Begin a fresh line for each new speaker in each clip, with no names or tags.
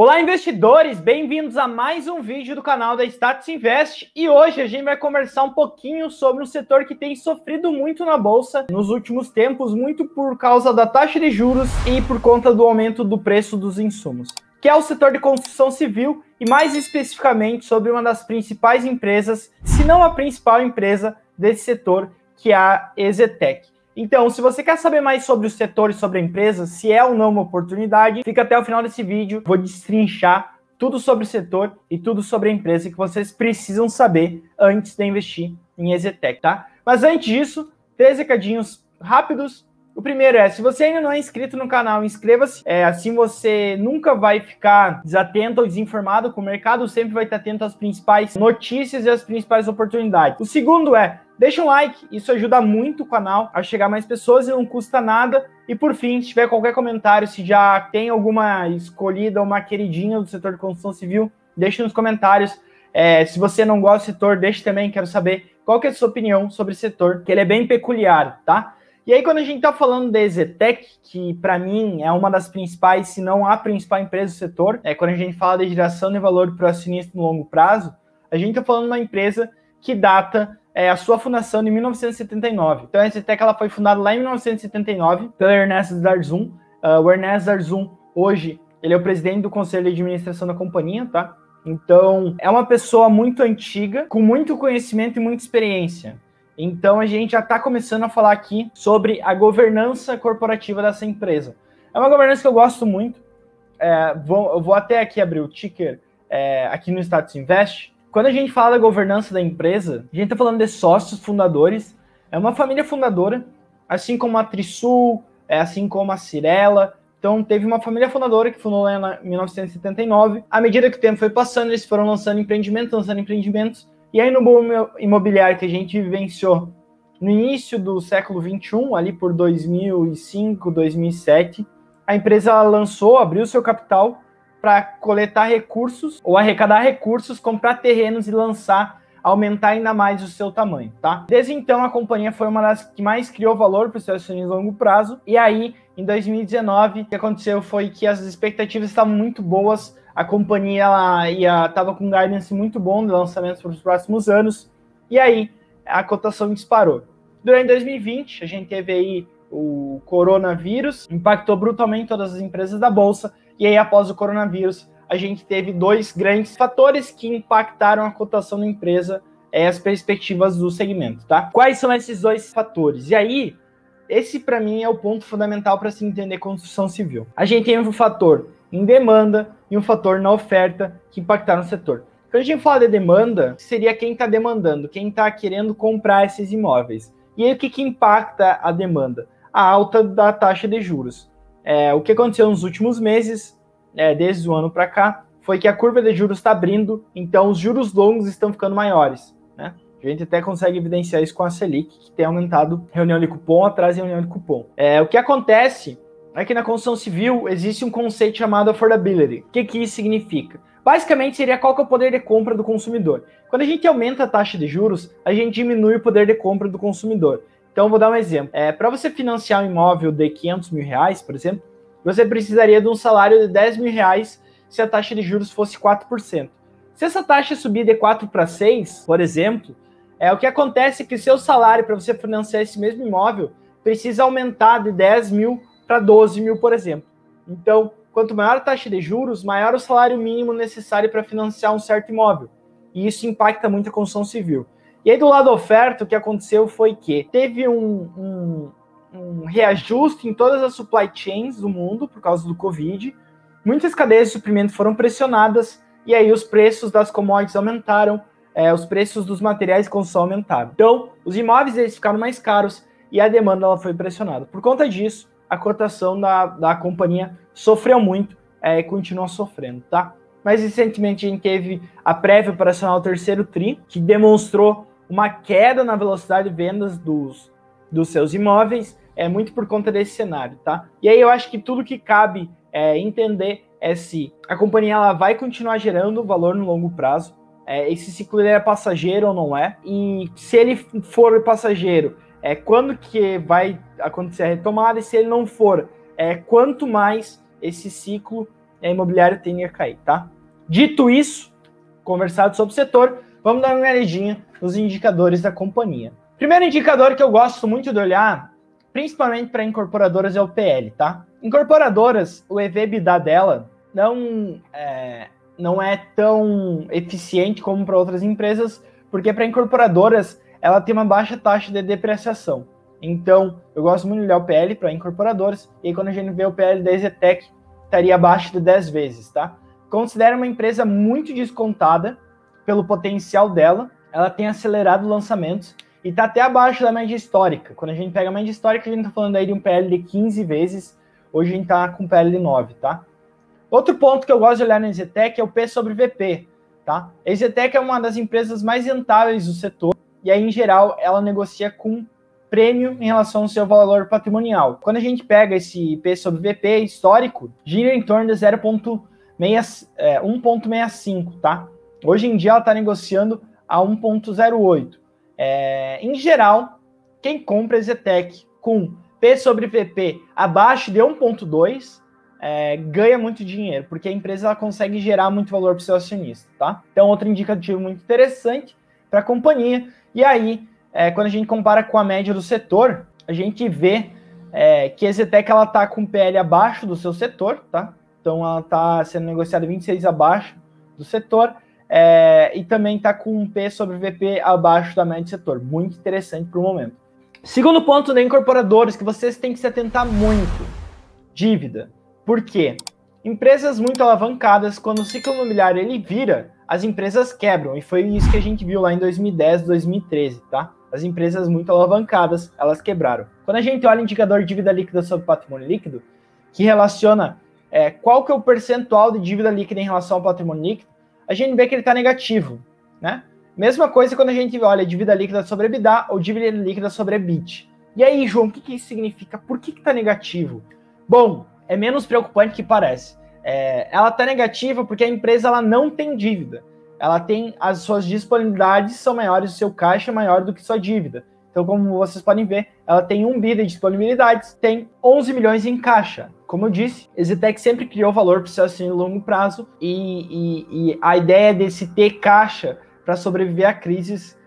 Olá, investidores! Bem-vindos a mais um vídeo do canal da Status Invest. E hoje a gente vai conversar um pouquinho sobre um setor que tem sofrido muito na bolsa nos últimos tempos, muito por causa da taxa de juros e por conta do aumento do preço dos insumos, que é o setor de construção civil e mais especificamente sobre uma das principais empresas, se não a principal empresa desse setor, que é a EZTEC. Então, se você quer saber mais sobre o setor e sobre a empresa, se é ou não uma oportunidade, fica até o final desse vídeo. Vou destrinchar tudo sobre o setor e tudo sobre a empresa que vocês precisam saber antes de investir em EZTEC, tá? Mas antes disso, 3 recadinhos rápidos. O primeiro é, se você ainda não é inscrito no canal, inscreva-se. Assim você nunca vai ficar desatento ou desinformado com o mercado, sempre vai estar atento às principais notícias e às principais oportunidades. O segundo é, deixa um like, isso ajuda muito o canal a chegar a mais pessoas e não custa nada. E por fim, se tiver qualquer comentário, se já tem alguma escolhida ou uma queridinha do setor de construção civil, deixa nos comentários. Se você não gosta do setor, deixa também, quero saber qual que é a sua opinião sobre o setor, que ele é bem peculiar, tá? E aí, quando a gente está falando da EZTEC, que para mim é uma das principais, se não a principal empresa do setor, quando a gente fala de geração de valor para o acionista no longo prazo, a gente está falando de uma empresa que data a sua fundação de 1979. Então, a EZTEC ela foi fundada lá em 1979 pelo Ernesto Zarzun. O Ernesto Zarzun, hoje, ele é o presidente do conselho de administração da companhia, tá? Então, é uma pessoa muito antiga, com muito conhecimento e muita experiência. Então, a gente já está começando a falar aqui sobre a governança corporativa dessa empresa. É uma governança que eu gosto muito. Eu vou até aqui abrir o ticker aqui no Status Invest. Quando a gente fala da governança da empresa, a gente está falando de sócios fundadores. É uma família fundadora, assim como a Trisul, assim como a Cirela. Então, teve uma família fundadora que fundou lá em 1979. À medida que o tempo foi passando, eles foram lançando empreendimentos. E aí, no boom imobiliário que a gente vivenciou no início do século XXI, ali por 2005, 2007, a empresa abriu seu capital para coletar recursos ou arrecadar recursos, comprar terrenos e aumentar ainda mais o seu tamanho, tá? Desde então, a companhia foi uma das que mais criou valor para os seus acionistas a longo prazo. E aí, em 2019, o que aconteceu foi que as expectativas estavam muito boas. A companhia estava com um guidance muito bom de lançamentos para os próximos anos. E aí, a cotação disparou. Durante 2020, a gente teve aí o coronavírus, impactou brutalmente todas as empresas da Bolsa. E aí, após o coronavírus, a gente teve 2 grandes fatores que impactaram a cotação da empresa e as perspectivas do segmento, tá? Quais são esses 2 fatores? E aí, esse para mim é o ponto fundamental para se entender construção civil. A gente tem um fator em demanda e um fator na oferta que impactaram o setor. Quando a gente fala de demanda, seria quem está demandando, quem está querendo comprar esses imóveis. E aí o que impacta a demanda? A alta da taxa de juros. O que aconteceu nos últimos meses, desde o ano para cá, foi que a curva de juros está abrindo, então os juros longos estão ficando maiores, né? A gente até consegue evidenciar isso com a Selic, que tem aumentado reunião de cupom atrás de reunião de cupom. O que acontece é que na construção civil existe um conceito chamado affordability. O que isso significa? Basicamente seria qual que é o poder de compra do consumidor. Quando a gente aumenta a taxa de juros, a gente diminui o poder de compra do consumidor. Então, vou dar um exemplo. Para você financiar um imóvel de 500 mil reais, por exemplo, você precisaria de um salário de 10 mil reais se a taxa de juros fosse 4%. Se essa taxa subir de 4 para 6, por exemplo, o que acontece é que o seu salário para você financiar esse mesmo imóvel precisa aumentar de 10 mil para 12 mil, por exemplo. Então, quanto maior a taxa de juros, maior o salário mínimo necessário para financiar um certo imóvel. E isso impacta muito a construção civil. E aí, do lado da oferta, o que aconteceu foi que teve um reajuste em todas as supply chains do mundo por causa do Covid. Muitas cadeias de suprimento foram pressionadas e aí os preços das commodities aumentaram, os preços dos materiais de construção aumentaram. Então, os imóveis eles ficaram mais caros e a demanda ela foi pressionada. Por conta disso, a cotação da companhia sofreu muito e continua sofrendo, tá? Mas recentemente a gente teve a prévia operacional do terceiro TRI, que demonstrou uma queda na velocidade de vendas dos seus imóveis, muito por conta desse cenário, tá? E aí eu acho que tudo que cabe entender é se a companhia ela vai continuar gerando valor no longo prazo, esse ciclo é passageiro ou não é, e se ele for passageiro, quando que vai acontecer a retomada, e se ele não for, quanto mais esse ciclo e a imobiliária tende a cair, tá? Dito isso, conversado sobre o setor, vamos dar uma olhadinha nos indicadores da companhia. Primeiro indicador que eu gosto muito de olhar, principalmente para incorporadoras, é o PL, tá? Incorporadoras, o EV/EBITDA dela não é tão eficiente como para outras empresas, porque para incorporadoras ela tem uma baixa taxa de depreciação. Então, eu gosto muito de olhar o PL para incorporadoras, e aí quando a gente vê o PL da EZTEC, estaria abaixo de 10 vezes, tá? Considera uma empresa muito descontada pelo potencial dela, ela tem acelerado lançamentos e está até abaixo da média histórica. Quando a gente pega a média histórica, a gente está falando aí de um PL de 15 vezes, hoje a gente está com PL de 9, tá? Outro ponto que eu gosto de olhar na EZTEC é o P sobre VP, tá? A EZTEC é uma das empresas mais rentáveis do setor, e aí, em geral, ela negocia com prêmio em relação ao seu valor patrimonial. Quando a gente pega esse P sobre VP histórico, gira em torno de 1,65, tá? Hoje em dia ela está negociando a 1,08. Em geral, quem compra EZTEC com P sobre VP abaixo de 1,2 ganha muito dinheiro, porque a empresa ela consegue gerar muito valor para o seu acionista, tá? Então, outro indicativo muito interessante para a companhia. E aí, quando a gente compara com a média do setor, a gente vê que a EZTEC ela está com PL abaixo do seu setor, tá? Então, ela está sendo negociada 26 abaixo do setor, e também está com um P sobre VP abaixo da média do setor. Muito interessante para o momento. Segundo ponto, de incorporadores, que vocês têm que se atentar muito. Dívida. Por quê? Empresas muito alavancadas, quando o ciclo imobiliário ele vira, as empresas quebram. E foi isso que a gente viu lá em 2010, 2013, tá? As empresas muito alavancadas, elas quebraram. Quando a gente olha o indicador de dívida líquida sobre patrimônio líquido, que relaciona qual que é o percentual de dívida líquida em relação ao patrimônio líquido, a gente vê que ele está negativo, né? Mesma coisa quando a gente olha dívida líquida sobre EBITDA ou dívida líquida sobre EBIT. E aí, João, o que isso significa? Por que está negativo? Bom, é menos preocupante que parece. Ela está negativa porque a empresa ela não tem dívida. Ela tem as suas disponibilidades são maiores, o seu caixa é maior do que sua dívida. Então, como vocês podem ver, ela tem 1 bi de disponibilidades, tem 11 milhões em caixa. Como eu disse, a EZTEC sempre criou valor para o seu acionista de longo prazo e a ideia desse ter caixa para sobreviver a crises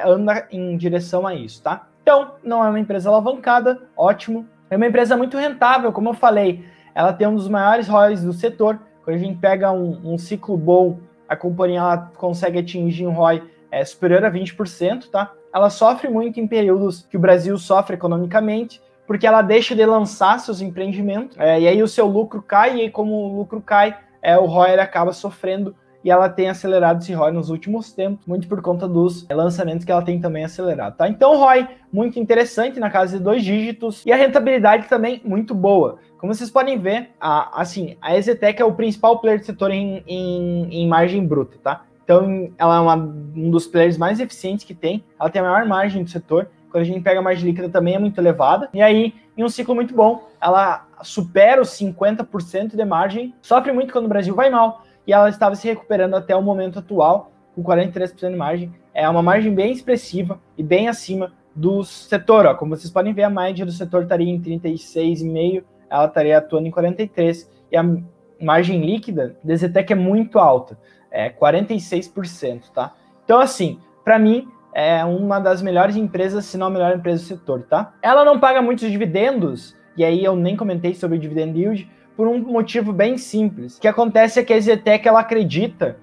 anda em direção a isso, tá? Então, não é uma empresa alavancada, ótimo. É uma empresa muito rentável, como eu falei. Ela tem um dos maiores ROIs do setor. Quando a gente pega um ciclo bom, a companhia ela consegue atingir um ROI superior a 20%, tá? Ela sofre muito em períodos que o Brasil sofre economicamente, porque ela deixa de lançar seus empreendimentos, e aí o seu lucro cai, e aí como o lucro cai, o ROI acaba sofrendo, e ela tem acelerado esse ROI nos últimos tempos, muito por conta dos lançamentos que ela tem também acelerado, tá? Então, ROI muito interessante, na casa de 2 dígitos, e a rentabilidade também muito boa. Como vocês podem ver, a EZTEC é o principal player do setor em margem bruta, tá? Então, ela é um dos players mais eficientes que tem, ela tem a maior margem do setor. Quando a gente pega a margem líquida também é muito elevada, e aí, em um ciclo muito bom, ela supera os 50% de margem, sofre muito quando o Brasil vai mal, e ela estava se recuperando até o momento atual, com 43% de margem. É uma margem bem expressiva e bem acima do setor. Ó. Como vocês podem ver, a média do setor estaria em 36,5%, ela estaria atuando em 43%, e a margem líquida da EZTEC é muito alta, 46%, tá? Então, assim, para mim, é uma das melhores empresas, se não a melhor empresa do setor, tá? Ela não paga muitos dividendos, e aí eu nem comentei sobre o dividend yield, por um motivo bem simples. O que acontece é que a EZTEC, ela acredita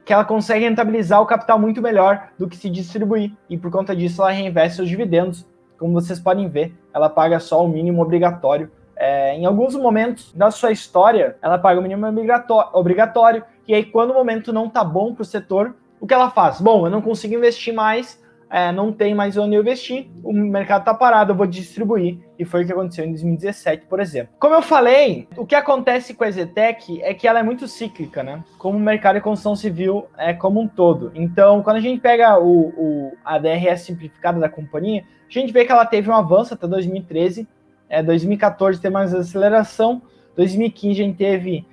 que ela consegue rentabilizar o capital muito melhor do que se distribuir, e por conta disso ela reinveste seus dividendos. Como vocês podem ver, ela paga só o mínimo obrigatório. Em alguns momentos da sua história, ela paga o mínimo obrigatório, e aí quando o momento não tá bom para o setor, o que ela faz? Bom, eu não consigo investir mais, não tem mais onde eu investir, o mercado tá parado, eu vou distribuir. E foi o que aconteceu em 2017, por exemplo. Como eu falei, o que acontece com a EZTEC é que ela é muito cíclica, né? Como o mercado de construção civil como um todo. Então, quando a gente pega a DRS simplificada da companhia, a gente vê que ela teve um avanço até 2013, 2014 teve mais aceleração, 2015 a gente teve,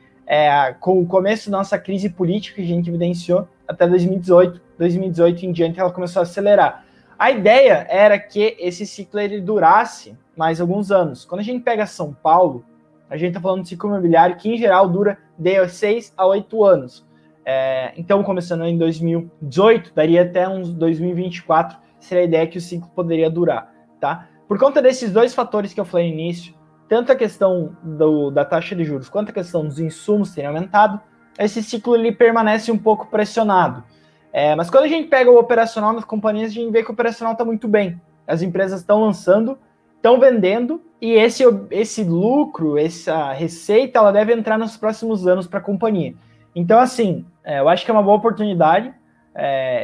com o começo da nossa crise política que a gente evidenciou, até 2018 em diante ela começou a acelerar. A ideia era que esse ciclo ele durasse mais alguns anos. Quando a gente pega São Paulo, a gente está falando de ciclo imobiliário que, em geral, dura de 6 a 8 anos. Então, começando em 2018, daria até uns 2024, seria a ideia que o ciclo poderia durar, tá? Por conta desses dois fatores que eu falei no início, tanto a questão da taxa de juros quanto a questão dos insumos terem aumentado, esse ciclo ele permanece um pouco pressionado. Mas quando a gente pega o operacional nas companhias, a gente vê que o operacional está muito bem. As empresas estão lançando, estão vendendo, e esse lucro, essa receita, ela deve entrar nos próximos anos para a companhia. Então, assim, eu acho que é uma boa oportunidade.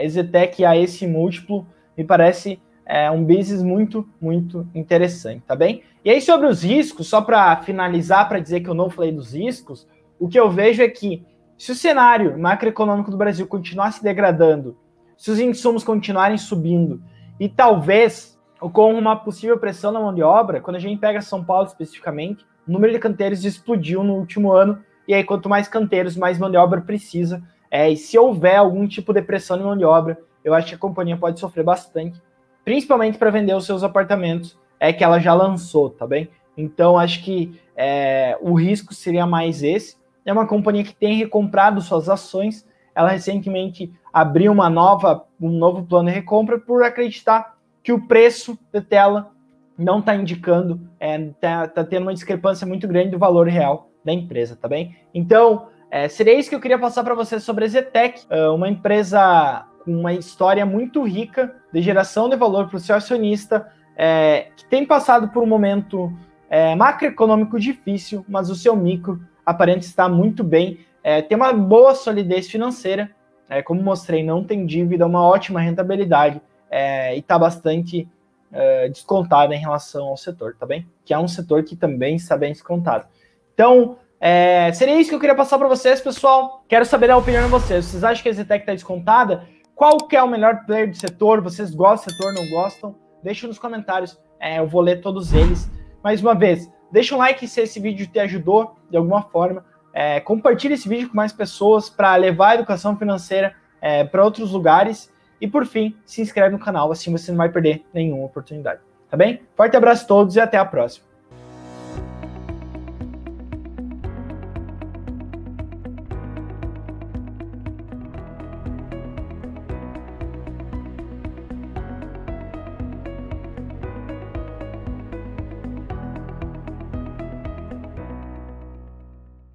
EZTEC a esse múltiplo me parece um business muito, muito interessante, tá bem? E aí, sobre os riscos, só para finalizar, para dizer que eu não falei dos riscos, o que eu vejo é que se o cenário macroeconômico do Brasil continuar se degradando, se os insumos continuarem subindo e talvez com uma possível pressão na mão de obra, quando a gente pega São Paulo especificamente, o número de canteiros explodiu no último ano, e aí quanto mais canteiros, mais mão de obra precisa. E se houver algum tipo de pressão de mão de obra, eu acho que a companhia pode sofrer bastante, principalmente para vender os seus apartamentos, que ela já lançou, tá bem? Então, acho que o risco seria mais esse. É uma companhia que tem recomprado suas ações. Ela recentemente abriu um novo plano de recompra por acreditar que o preço da tela não está indicando, está tendo uma discrepância muito grande do valor real da empresa, tá bem? Então, seria isso que eu queria passar para vocês sobre a EZTEC, uma empresa com uma história muito rica de geração de valor para o seu acionista, que tem passado por um momento macroeconômico difícil, mas o seu micro aparenta estar muito bem, tem uma boa solidez financeira, como mostrei, não tem dívida, uma ótima rentabilidade, e está bastante descontada em relação ao setor, tá bem? Que é um setor que também está bem descontado. Então, seria isso que eu queria passar para vocês, pessoal. Quero saber a opinião de vocês. Vocês acham que a EZTEC está descontada? Qual que é o melhor player do setor? Vocês gostam do setor, não gostam? Deixem nos comentários, eu vou ler todos eles. Mais uma vez, deixa um like se esse vídeo te ajudou de alguma forma. Compartilhe esse vídeo com mais pessoas para levar a educação financeira para outros lugares. E por fim, se inscreve no canal, assim você não vai perder nenhuma oportunidade. Tá bem? Forte abraço a todos e até a próxima.